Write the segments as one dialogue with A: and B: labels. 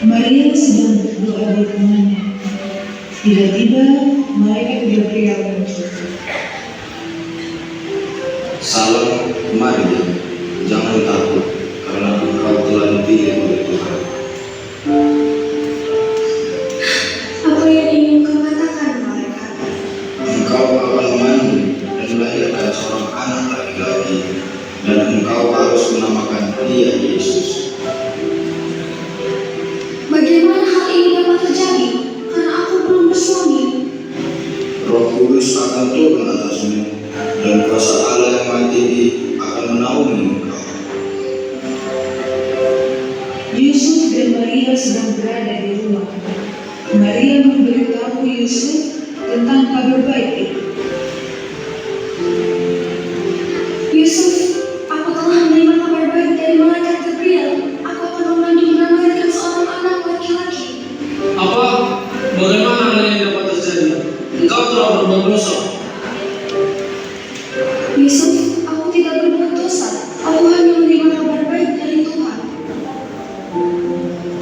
A: Maria sedang berdoa di rumahnya. Tiba-tiba malaikat Gabriel muncul.
B: Salam Maria, jangan takut, karena engkau telah dipilih oleh Tuhan.
C: Apa yang ingin kau katakan, malaikat?
B: Engkau akan mengandung dan melahirkan seorang anak laki-laki, dan engkau harus menamakan dia Yesus.
C: Bagaimana hal ini dapat terjadi? Karena aku belum bersuami.
B: Roh Kudus akan turun atasmu, dan kuasa Allah yang Maha Tinggi akan menaungi engkau.
A: Yusuf dan Maria sedang berada di rumah. Maria memberitahu Yusuf tentang kabar baik itu.
C: Yusuf, aku telah menerima kabar baik dari malaikat Gabriel. Aku akan mengandung dan melahirkan seorang anak laki-laki.
D: Apa? Bagaimana hal ini dapat terjadi? Engkau telah berbuat dosa.
C: Yusuf, aku tidak berbuat dosa. Aku hanya menerima kabar baik dari Tuhan.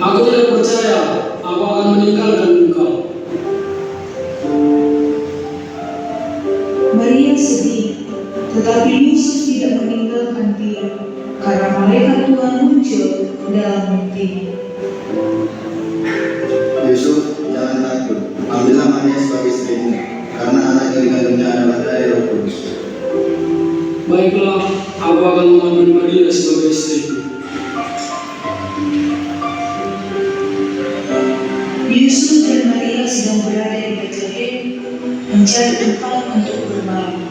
D: Aku tidak percaya. Aku akan meninggalkan engkau.
A: Maria sedih, tetapi Yusuf tidak meninggalkan dia, karena malaikat Tuhan muncul dalam mimpinya.
B: Yusuf, jangan takut, ambillah Maria sebagai istrimu, karena anak yang dikandungnya adalah dari Roh Kudus.
D: Baiklah, aku akan mengambil Maria sebagai istriku.
A: Yusuf dan Maria sedang berada di Betlehem mencari tempat untuk bermalam.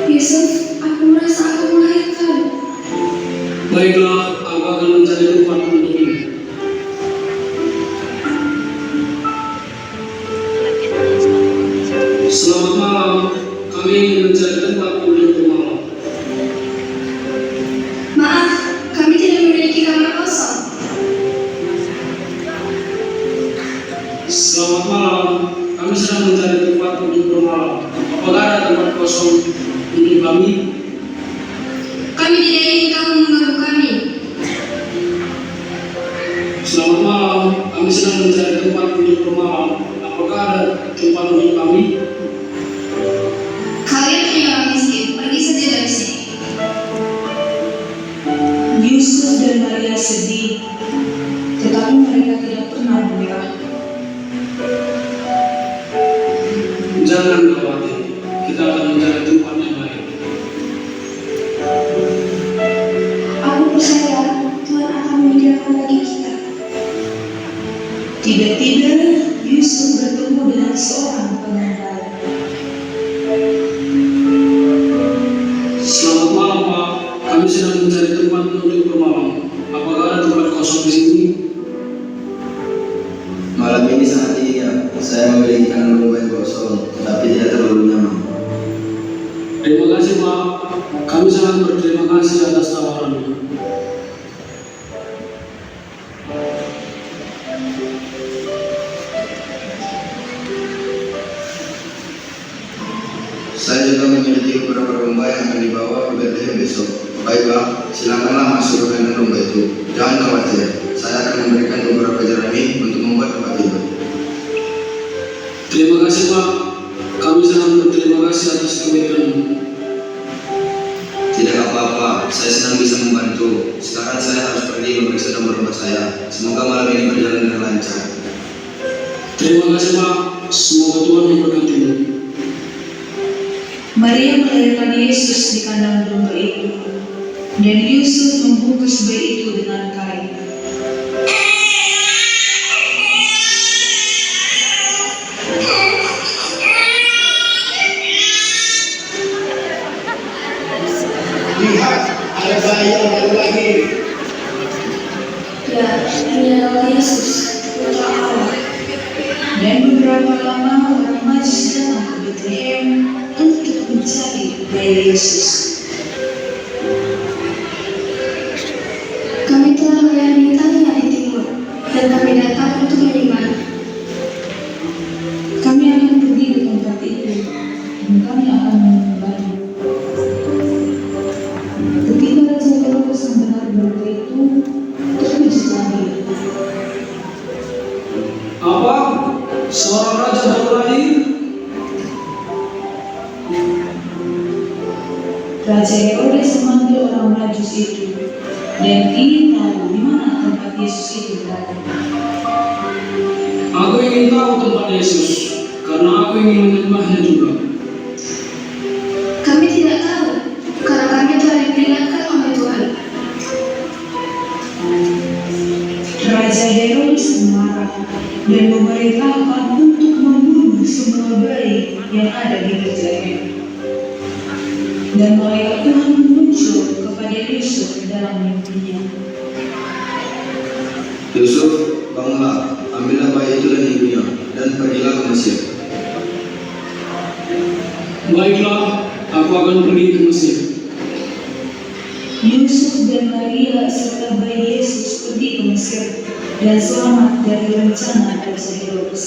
C: Yusuf, aku merasa akan melahirkan.
D: Baiklah, aku akan mencari tempat untukmu. Selamat malam, kami ingin mencari tempat untuk bermalam.
C: Maaf, kami tidak memiliki kamar kosong.
D: Selamat malam, kami sedang mencari tempat untuk bermalam. Apakah ada tempat kosong untuk kami?
C: Kami tidak ingin kamu mengganggu kami.
D: Selamat malam, kami sedang mencari tempat untuk bermalam. Apakah ada tempat untuk kami?
C: Kalian hanya orang miskin, pergi saja dari sini.
A: Yusuf dan Maria sedih, tetapi mereka tidak pernah menyerah.
D: Jangan khawatir, kita akan mencari tempat yang lain.
C: Aku percaya Tuhan akan menyediakan bagi kita.
A: Tiba-tiba Yusuf bertemu dengan seorang pengembala.
D: Selamat malam Pak, kami sedang mencari tempat untuk bermalam. Apakah ada tempat kosong di sini?
B: Malam ini sangat dingin ya, saya memiliki kandang domba yang kosong, tapi tidak terlalu nyaman.
D: Terima kasih Pak, kami sangat berterima kasih atas tawarannya.
B: Saya juga memiliki beberapa domba yang akan dibawa ke Betlehem besok. Baiklah, silakanlah masuk ke kandang domba itu. Jangan khawatir, saya akan memberikan beberapa jerami untuk membuat tempat tidur.
D: Terima kasih Pak, kami sangat berterima kasih atas kebaikanmu.
B: Tidak apa-apa, saya senang bisa membantu. Sekarang saya harus pergi memeriksa domba-domba saya. Semoga malam ini berjalan dengan lancar.
D: Terima kasih Pak, semoga Tuhan memberkatimu.
A: Maria melahirkan Yesus di kandang domba itu, dan Yusuf membungkus bayi itu dengan kain.
B: Lihat, ada bayi yang baru lahir.
C: Ya, ini adalah Yesus, putra Allah.
A: Dan beberapa lama orang Majus datang ke Betlehem untuk mencari bayi Yesus.
C: Kami telah melayani tanya di timur, dan kami datang untuk menyembah.
A: Kami akan pergi ke tempat itu, dan kami akan menyembahnya. Ketika Raja Herodes mendengar berita itu, terkejutlah dia. itu dan ingin tahu di mana tempat Yesus itu berada.
D: Aku ingin tahu tempat Yesus, karena aku ingin menyembahnya juga.
C: Kami tidak tahu, karena kami telah diperingatkan oleh Tuhan.
A: Raja Herodes marah dan memerintahkan untuk membunuh semua bayi yang ada di Betlehem. Dan malaikat Tuhan muncul kepada Yusuf dalam mimpinya.
B: Yusuf, bangunlah, ambillah bayi itu dan ibunya, dan pergilah ke Mesir.
D: Baiklah, aku akan pergi ke Mesir.
A: Yusuf dan Maria serta bayi Yesus pergi ke Mesir dan selamat dari rencana Raja Herodes.